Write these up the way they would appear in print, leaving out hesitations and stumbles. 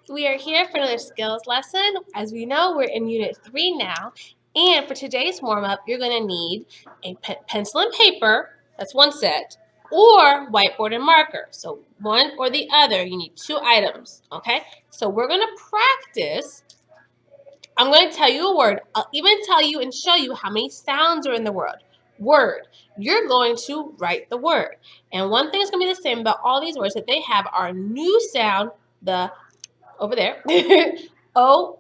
We are here for another skills lesson. As we know, we're in Unit 3 now. And for today's warm-up, you're going to need a pencil and paper, that's one set, or whiteboard and marker. So one or the other, you need 2 items, okay? So we're going to practice. I'm going to tell you a word. I'll even tell you and show you how many sounds are in the word. You're going to write the word. And one thing is going to be the same about all these words that they have our new sound, the over there. O,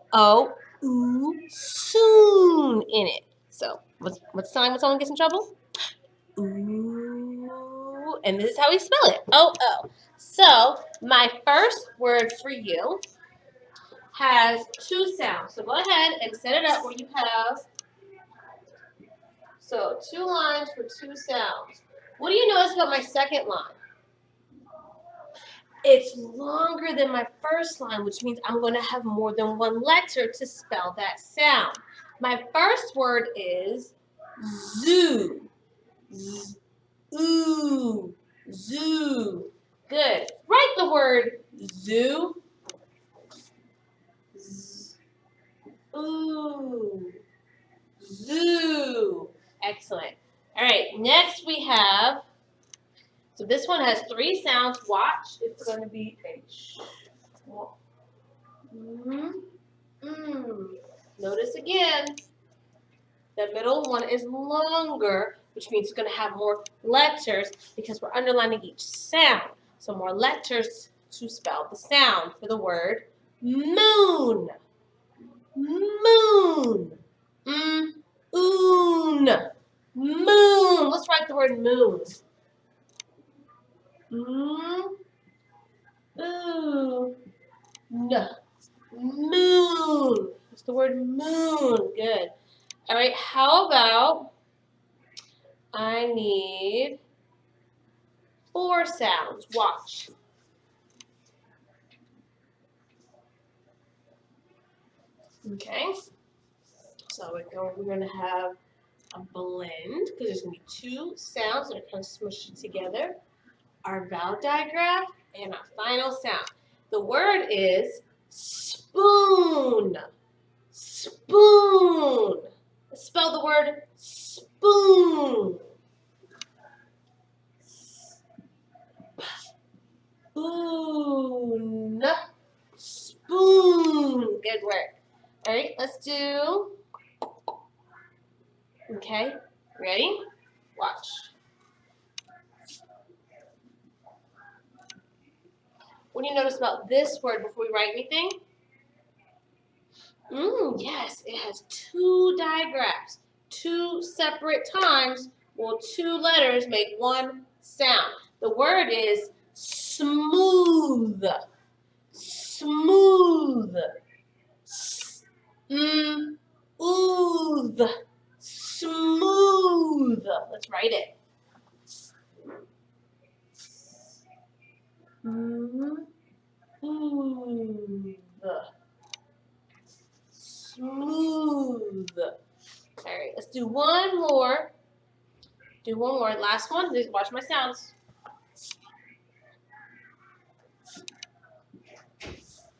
soon in it. So what's the sign when someone gets in trouble? Ooh, and this is how we spell it. O. So my first word for you has 2 sounds. So go ahead and set it up where you have 2 lines for 2 sounds. What do you notice about my second line? It's longer than my first line, which means I'm going to have more than one letter to spell that sound. My first word is zoo. Ooh, zoo. Good. Write the word zoo. Ooh, zoo. Excellent. All right, next we have, so this one has 3 sounds. Watch, it's going to be a Notice again, the middle one is longer, which means it's going to have more letters because we're underlining each sound. So more letters to spell the sound for the word moon. Moon. Moon. Moon. Let's write the word moon. Moon. Moon. It's the word moon. Good. All right, how about I need 4 sounds. Watch. Okay. So we're going to have a blend because there's going to be 2 sounds that are kind of smushed together. Our vowel digraph and our final sound. The word is spoon. Spoon. Spell the word spoon. Spoon. Spoon. Good work. All right, let's do. Okay, ready? Watch. What do you notice about this word before we write anything? Yes, it has 2 digraphs. 2 separate times will 2 letters make 1 sound. The word is smooth. Smooth. Ooth. Smooth. Let's write it. Smooth. Smooth. All right, let's do one more. Do one more. Last one. Just watch my sounds.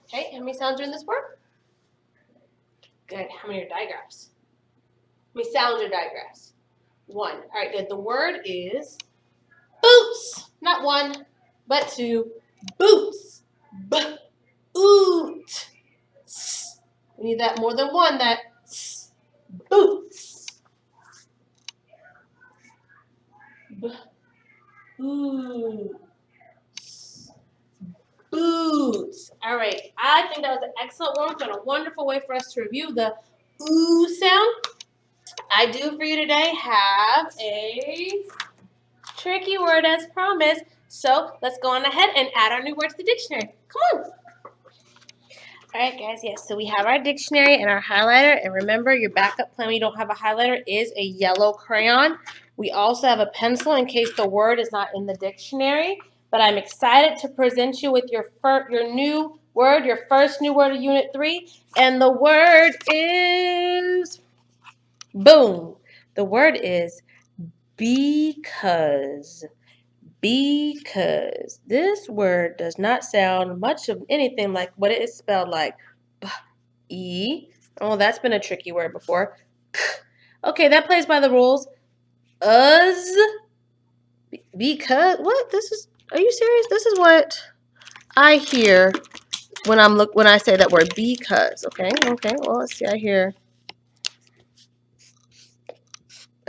Okay, how many sounds are in this word? Good. How many are digraphs? How many sounds are digraphs? 1. All right, good. The word is boots. Not 1, but 2. Boots. Boot. We need that more than 1. That boots. Boots. Boots. All right. I think that was an excellent one and a wonderful way for us to review the ooh sound. I do for you today have a tricky word as promised. So let's go on ahead and add our new word to the dictionary. Come on. All right, guys. Yes, so we have our dictionary and our highlighter. And remember, your backup plan when you don't have a highlighter is a yellow crayon. We also have a pencil in case the word is not in the dictionary. But I'm excited to present you with your new word, your first new word of Unit 3. And the word is boom. The word is because. Because this word does not sound much of anything like what it is spelled like. B-E. Oh, that's been a tricky word before. Okay, that plays by the rules. Uz. Because what? Are you serious? This is what I hear when I say that word because. Okay. Well, let's see. I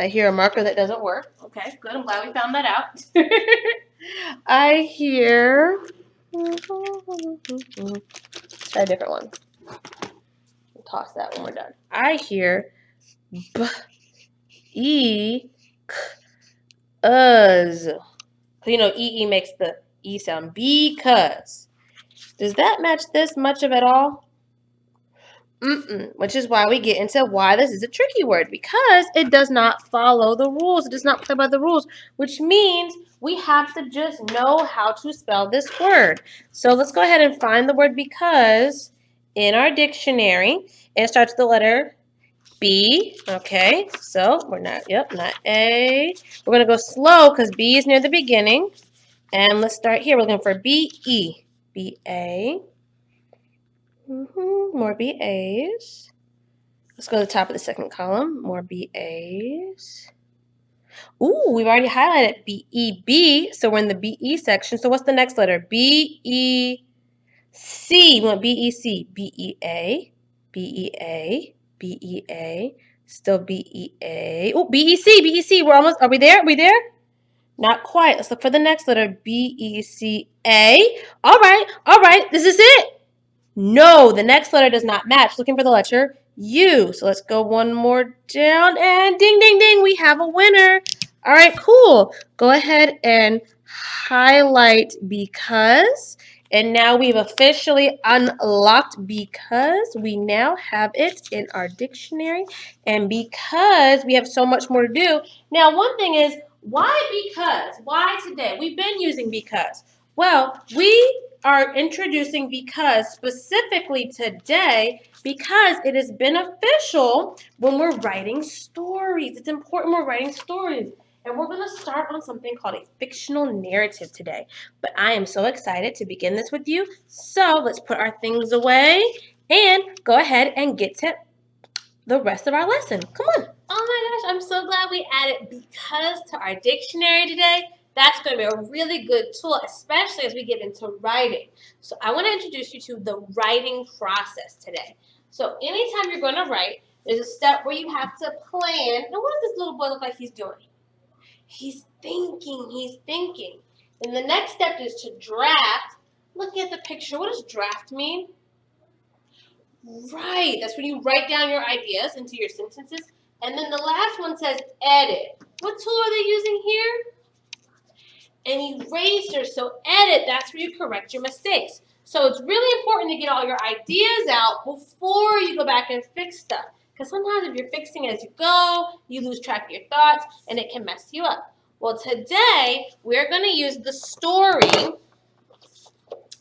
hear a marker that doesn't work. Okay, good. I'm glad we found that out. I hear. Try a different one. Toss that when we're done. I hear uz. You know, ee makes the e sound. Because. Does that match this much of it all? Which is why we get into why this is a tricky word, because it does not follow the rules. It does not play by the rules, which means we have to just know how to spell this word. So let's go ahead and find the word because in our dictionary. It starts with the letter B. Okay, so we're not A. We're going to go slow because B is near the beginning. And let's start here. We're looking for B-E. B-A. More BAs. Let's go to the top of the second column. More BAs. Ooh, we've already highlighted BEB, so we're in the BE section. So what's the next letter? BEC. We want BEC. BEA. BEA. BEA. Still BEA. Oh, BEC. BEC. Are we there? Not quite. Let's look for the next letter. BECA. All right. This is it. No, the next letter does not match. Looking for the letter U. So let's go one more down and ding, ding, ding. We have a winner. All right, cool. Go ahead and highlight because. And now we've officially unlocked because we now have it in our dictionary. And because we have so much more to do. Now, one thing is, why because? Why today? We've been using because. Well, we are introducing because specifically today because it is beneficial when we're writing stories. It's important when we're writing stories. And we're going to start on something called a fictional narrative today. But I am so excited to begin this with you. So let's put our things away and go ahead and get to the rest of our lesson. Come on. Oh my gosh, I'm so glad we added because to our dictionary today. That's going to be a really good tool, especially as we get into writing. So I want to introduce you to the writing process today. So anytime you're going to write, there's a step where you have to plan. Now, what does this little boy look like he's doing? He's thinking. And the next step is to draft. Look at the picture. What does draft mean? Right, that's when you write down your ideas into your sentences. And then the last one says edit. What tool are they using here? An eraser. So edit, that's where you correct your mistakes. So it's really important to get all your ideas out before you go back and fix stuff. Because sometimes if you're fixing as you go, you lose track of your thoughts and it can mess you up. Well, today we're going to use the story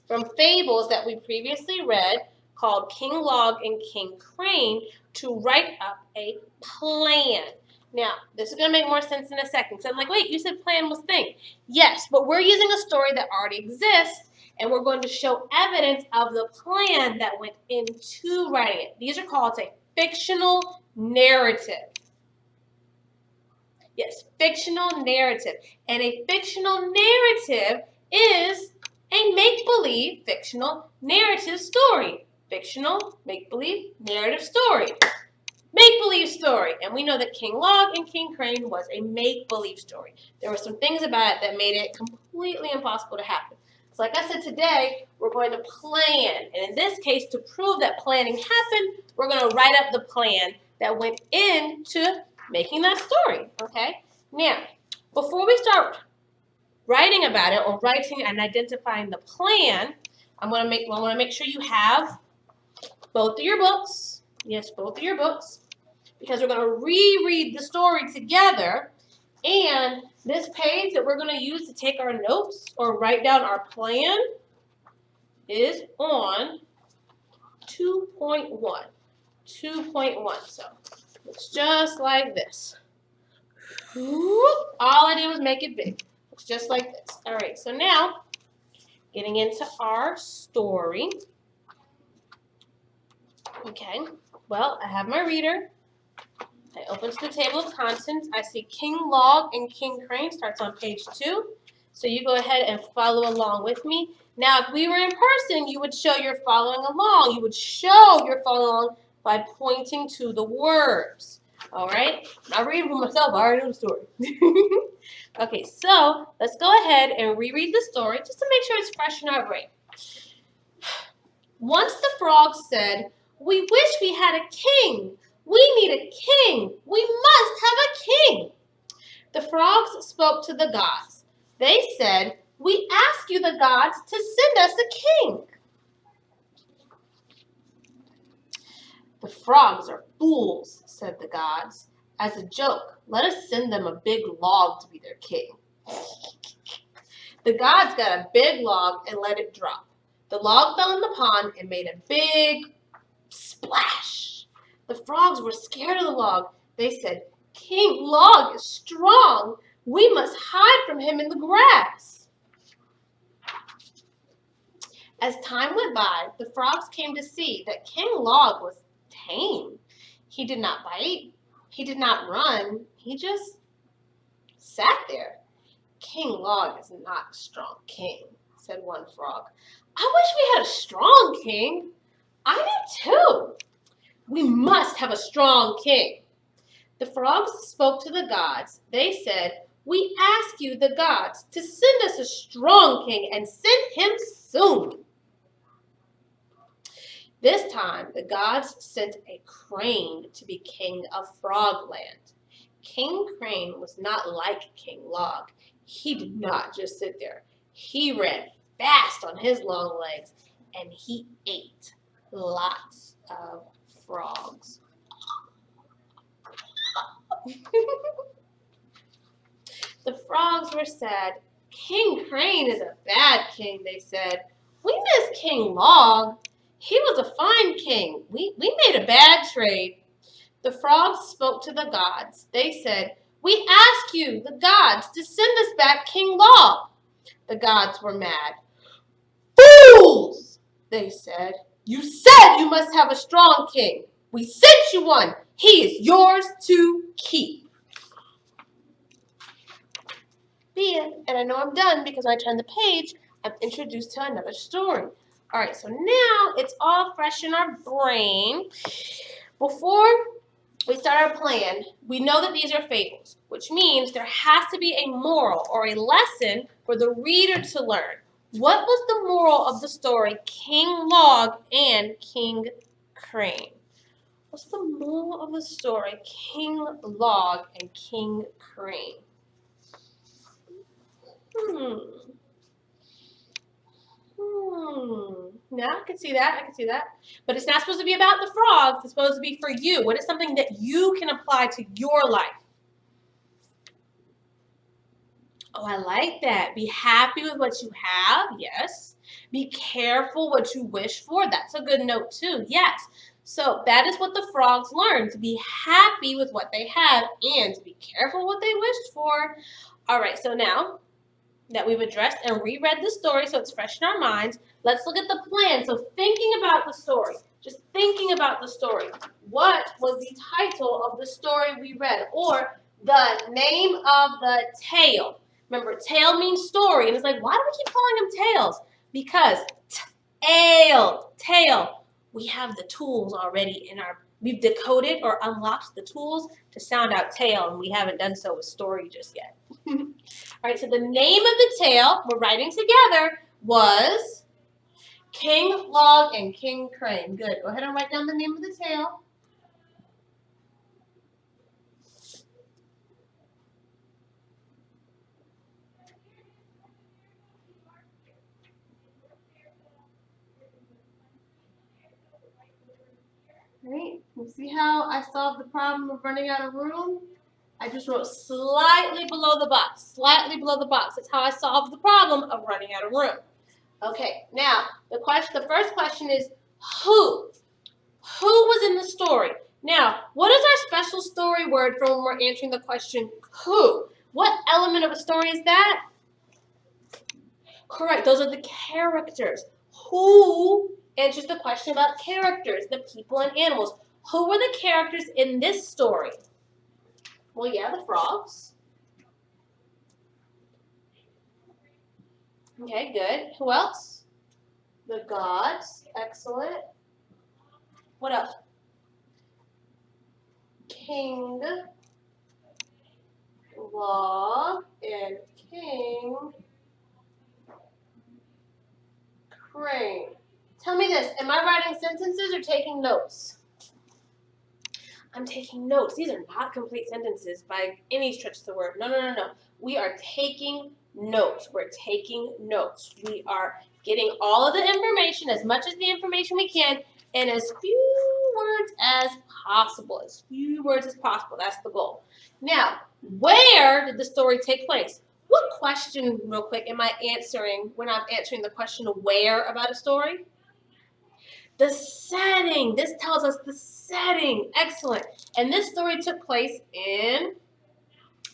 from Fables that we previously read called King Log and King Crane to write up a plan. Now, this is going to make more sense in a second. So I'm like, wait, you said plan was thing. Yes, but we're using a story that already exists, and we're going to show evidence of the plan that went into writing it. These are called a fictional narrative. Yes, fictional narrative. And a fictional narrative is a make-believe fictional narrative story. Fictional, make-believe, narrative story. Make-believe story. And we know that King Log and King Crane was a make-believe story. There were some things about it that made it completely impossible to happen. So like I said, today we're going to plan. And in this case, to prove that planning happened, we're going to write up the plan that went into making that story. Okay? Now, before we start writing about it or writing and identifying the plan, I want to make sure you have both of your books. Yes, both of your books. Because we're going to reread the story together. And this page that we're going to use to take our notes or write down our plan is on 2.1. 2.1. So it's just like this. All I did was make it big. Looks just like this. All right, so now getting into our story. Okay, well, I have my reader. I open to the table of contents. I see King Log and King Crane starts on page 2. So you go ahead and follow along with me. Now, if we were in person, you would show you're following along. You would show you're following along by pointing to the words. All right? I'm not reading for myself. I already know the story. Okay, so let's go ahead and reread the story just to make sure it's fresh in our brain. Once the frogs said, "We wish we had a king. We need a king. We must have a king." The frogs spoke to the gods. They said, "We ask you, the gods, to send us a king." "The frogs are fools," said the gods. "As a joke, let us send them a big log to be their king." The gods got a big log and let it drop. The log fell in the pond and made a big splash. The frogs were scared of the log. They said, "King Log is strong. We must hide from him in the grass." As time went by, the frogs came to see that King Log was tame. He did not bite. He did not run. He just sat there. "King Log is not a strong king," said one frog. "I wish we had a strong king." "I do too." "We must have a strong king." The frogs spoke to the gods. They said, "We ask you, the gods, to send us a strong king and send him soon." This time, the gods sent a crane to be king of Frogland. King Crane was not like King Log. He did not just sit there. He ran fast on his long legs, and he ate lots of frogs. The frogs were sad. "King Crane is a bad king," they said. "We miss King Log. He was a fine king. We made a bad trade." The frogs spoke to the gods. They said, "We ask you, the gods, to send us back King Log." The gods were mad. "Fools!" they said. "You said you must have a strong king. We sent you one. He is yours to keep." Be it. And I know I'm done because when I turn the page, I'm introduced to another story. All right, so now it's all fresh in our brain. Before we start our plan, we know that these are fables, which means there has to be a moral or a lesson for the reader to learn. What was the moral of the story King Log and King Crane? What's the moral of the story King Log and King Crane? Yeah, I can see that. I can see that. But it's not supposed to be about the frogs. It's supposed to be for you. What is something that you can apply to your life? Oh, I like that. Be happy with what you have. Yes. Be careful what you wish for. That's a good note too. Yes. So that is what the frogs learned, to be happy with what they have and to be careful what they wished for. All right, so now that we've addressed and reread the story so it's fresh in our minds, let's look at the plan. So thinking about the story, just thinking about the story. What was the title of the story we read, or the name of the tale? Remember, tale means story, and it's like, why do we keep calling them tales? Because tale. We have the tools already we've decoded or unlocked the tools to sound out tale, and we haven't done so with story just yet. All right, so the name of the tale we're writing together was King Log and King Crane. Good. Go ahead and write down the name of the tale. All right, you see how I solved the problem of running out of room? I just wrote slightly below the box. Slightly below the box. That's how I solved the problem of running out of room. Okay, now the first question is who? Who was in the story? Now, what is our special story word for when we're answering the question who? What element of a story is that? Correct. Those are the characters. Who answers the question about characters, the people and animals? Who were the characters in this story? Well, yeah, the frogs. Okay, good. Who else? The gods. Excellent. What else? King, law, and king, crane. Tell me this, am I writing sentences or taking notes? I'm taking notes. These are not complete sentences by any stretch of the word. No. We are taking notes. We're taking notes. We are getting all of the information, as much as the information we can, in as few words as possible. As few words as possible. That's the goal. Now, where did the story take place? What question, real quick, am I answering when I'm answering the question where about a story? The setting. This tells us the setting. Excellent. And this story took place in,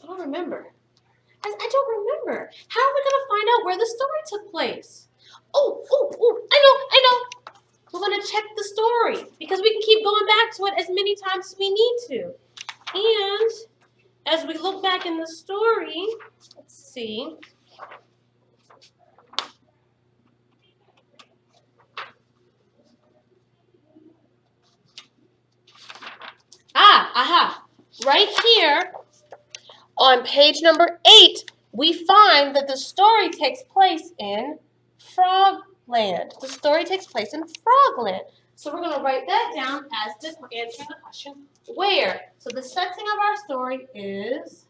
I don't remember. I don't remember. How are we going to find out where the story took place? Oh, I know. We're going to check the story because we can keep going back to it as many times as we need to. And as we look back in the story, let's see. Right here on page number 8, we find that the story takes place in Frogland. The story takes place in Frogland. So we're going to write that down as answering the question, where? So the setting of our story is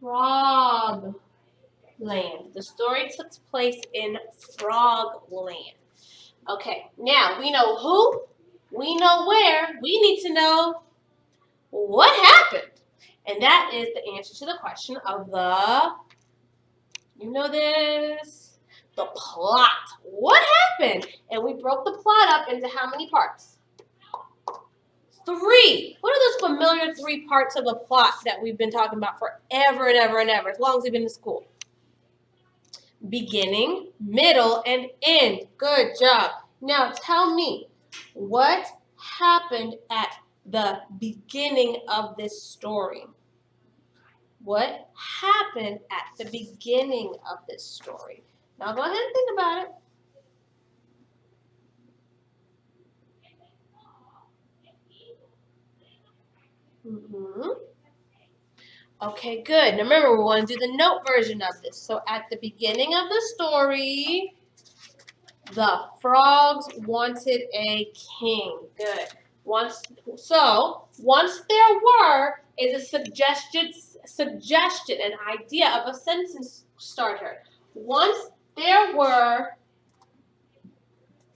Frogland. The story took place in Frogland. Okay, now we know who, we know where, we need to know what happened. And that is the answer to the question of the, you know this, the plot. What happened? And we broke the plot up into how many parts? 3. What are those familiar 3 parts of the plot that we've been talking about forever and ever and ever, as long as we've been in school? Beginning, middle, and end. Good job. Now tell me, what happened at the beginning of this story? What happened at the beginning of this story? Now go ahead and think about it. Okay, good. Now remember, we want to do the note version of this. So at the beginning of the story, the frogs wanted a king. Good. Once there were is a suggestion, an idea of a sentence starter. Once there were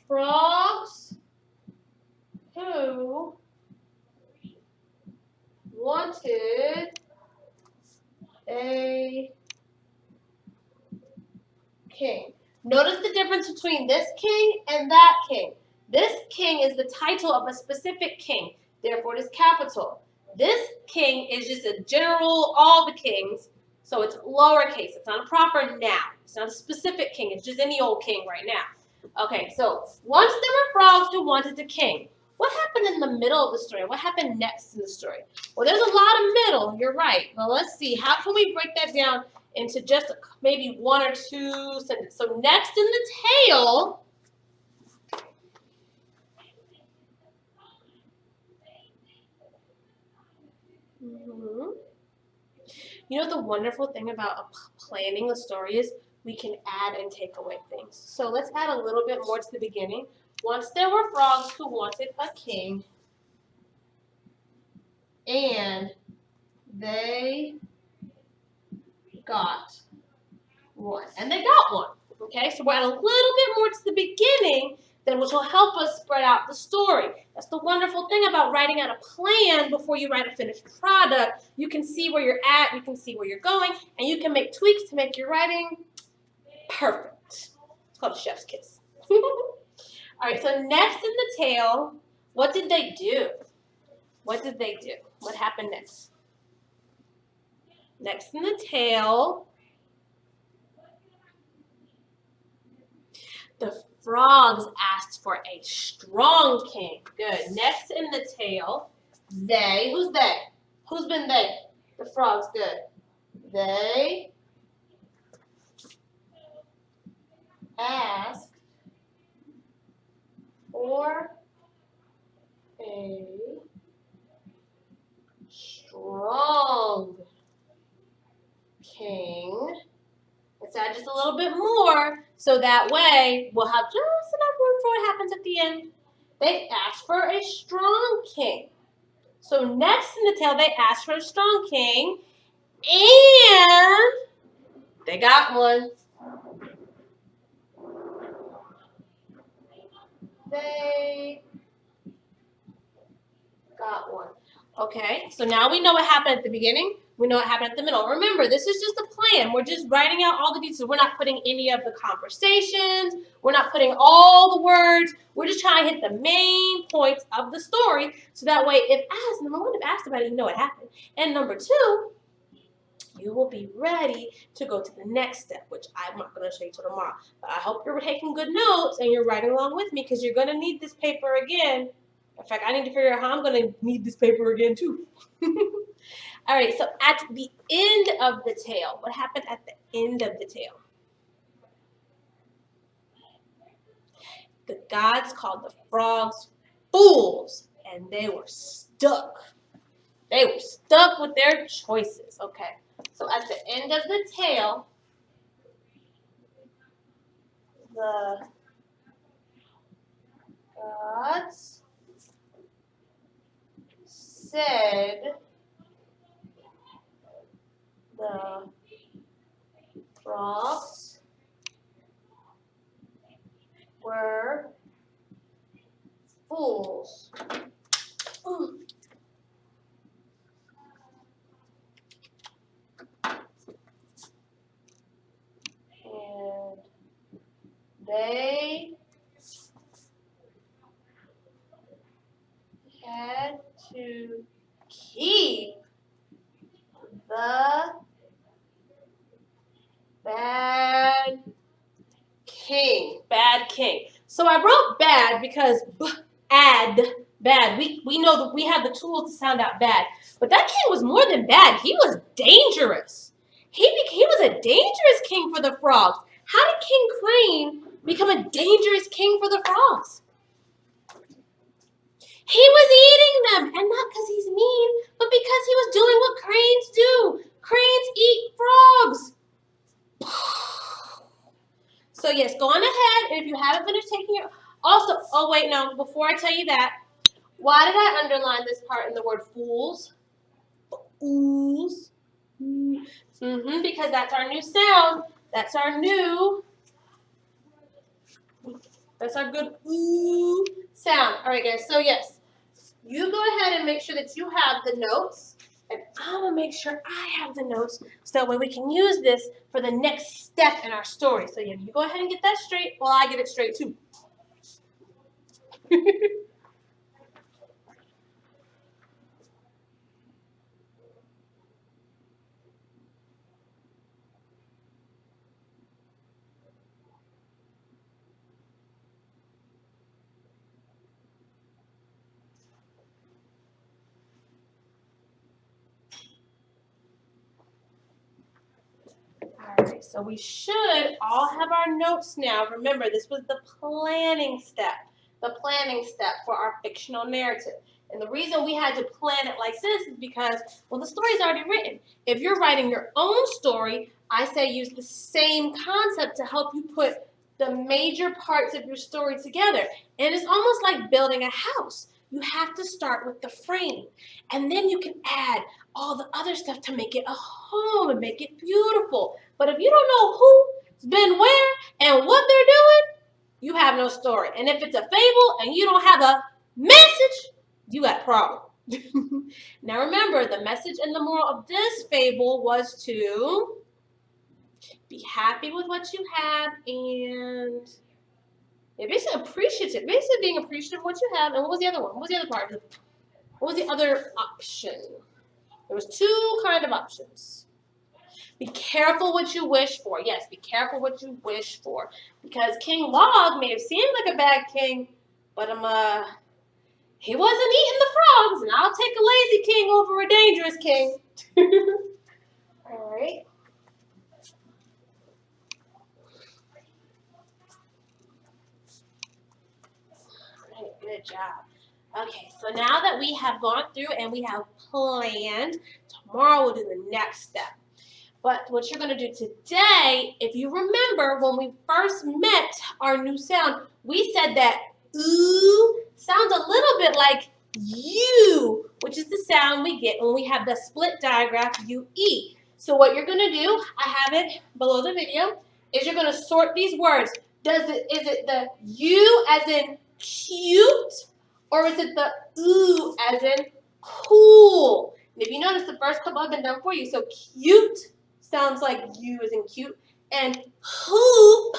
frogs who wanted a king. Notice the difference between this king and that king. This king is the title of a specific king, therefore it is capital. This king is just a general, all the kings, so it's lowercase. It's not a proper noun. It's not a specific king. It's just any old king right now. Okay, so once there were frogs who wanted a king. What happened in the middle of the story? What happened next in the story? Well, there's a lot of middle. You're right. Well, let's see. How can we break that down into just maybe 1 or 2 sentences? So next in the tale, you know the wonderful thing about planning the story is we can add and take away things. So let's add a little bit more to the beginning. Once there were frogs who wanted a king, and they got one. And they got one. Okay, so we're adding a little bit more to the beginning, then which will help us spread out the story. That's the wonderful thing about writing out a plan before you write a finished product. You can see where you're at, you can see where you're going, and you can make tweaks to make your writing perfect. It's called a chef's kiss. All right, so next in the tale, what did they do? What did they do? What happened next? Next in the tale, The frogs asked for a strong king. Good. Next in the tale, they. Who's they? Who's been they? The frogs. Good. They asked for a strong king. Let's add just a little bit more so that way we'll have just enough room for what happens at the end. They asked for a strong king. So next in the tale, they asked for a strong king, and they got one. They got one. Okay, so now we know what happened at the beginning. We know what happened at the middle. Remember, this is just a plan. We're just writing out all the details. We're not putting any of the conversations. We're not putting all the words. We're just trying to hit the main points of the story. So that way, if asked, number one, if asked about it, you know what happened. And number two, you will be ready to go to the next step, which I'm not going to show you till tomorrow. But I hope you're taking good notes and you're writing along with me because you're going to need this paper again. In fact, I need to figure out how I'm going to need this paper again too. All right, so at the end of the tale, what happened at the end of the tale? The gods called the frogs fools, and they were stuck. They were stuck with their choices. Okay, so at the end of the tale, the gods said the frogs were fools. And they had to keep the bad king. Bad king. So I wrote bad because bad. We know that we have the tools to sound out bad. But that king was more than bad. He was dangerous. He was a dangerous king for the frogs. How did King Crane become a dangerous king for the frogs? He was eating them, and not because he's mean, but because he was doing what cranes do. Cranes eat frogs. So yes, go on ahead, and if you haven't finished taking your... Also, oh wait, no, before I tell you that, why did I underline this part in the word fools? Fools. Because that's our new sound. That's our good ooh sound. All right, guys, so yes, you go ahead and make sure that you have the notes, and I'm going to make sure I have the notes so that way we can use this for the next step in our story. So yeah, you go ahead and get that straight while I get it straight too. Alright, so we should all have our notes now. Remember, this was the planning step for our fictional narrative. And the reason we had to plan it like this is because, well, the story's already written. If you're writing your own story, I say use the same concept to help you put the major parts of your story together. And it's almost like building a house. You have to start with the frame, and then you can add all the other stuff to make it a home and make it beautiful. But if you don't know who's been where and what they're doing, you have no story. And if it's a fable and you don't have a message, you got a problem. Now remember, the message and the moral of this fable was to be happy with what you have and basically appreciative. Basically being appreciative of what you have. And what was the other one? What was the other part? What was the other option? There was two kind of options. Be careful what you wish for. Yes, be careful what you wish for. Because King Log may have seemed like a bad king, but he wasn't eating the frogs, and I'll take a lazy king over a dangerous king. All right. Good job. Okay, so now that we have gone through and we have planned, tomorrow we'll do the next step. But what you're going to do today, if you remember when we first met our new sound, we said that ooh sounds a little bit like you, which is the sound we get when we have the split digraph UE. So what you're going to do, I have it below the video, is you're going to sort these words. Is it the U as in cute, or is it the ooh as in cool? And if you notice, the first couple have been done for you. So cute sounds like you as in cute, and hoop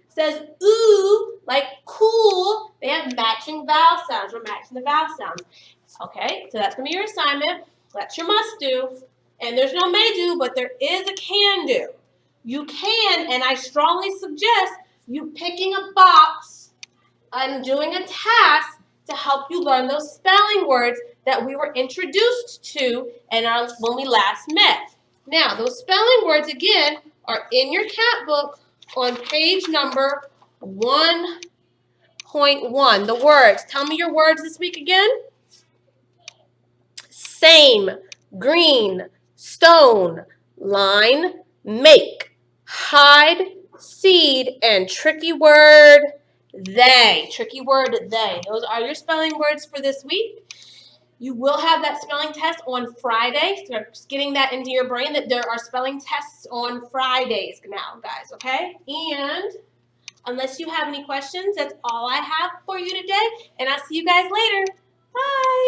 says ooh like cool. They have matching vowel sounds. We're matching the vowel sounds. Okay, so that's gonna be your assignment. That's your must do. And there's no may do, but there is a can do. You can, and I strongly suggest you picking a box and doing a task to help you learn those spelling words that we were introduced to when we last met. Now, those spelling words, again, are in your cat book on page number 1.1. The words. Tell me your words this week again. Same, green, stone, line, make, hide, seed, and tricky word, they. Tricky word, they. Those are your spelling words for this week. You will have that spelling test on Friday. So just getting that into your brain that there are spelling tests on Fridays now, guys, okay? And unless you have any questions, that's all I have for you today. And I'll see you guys later. Bye.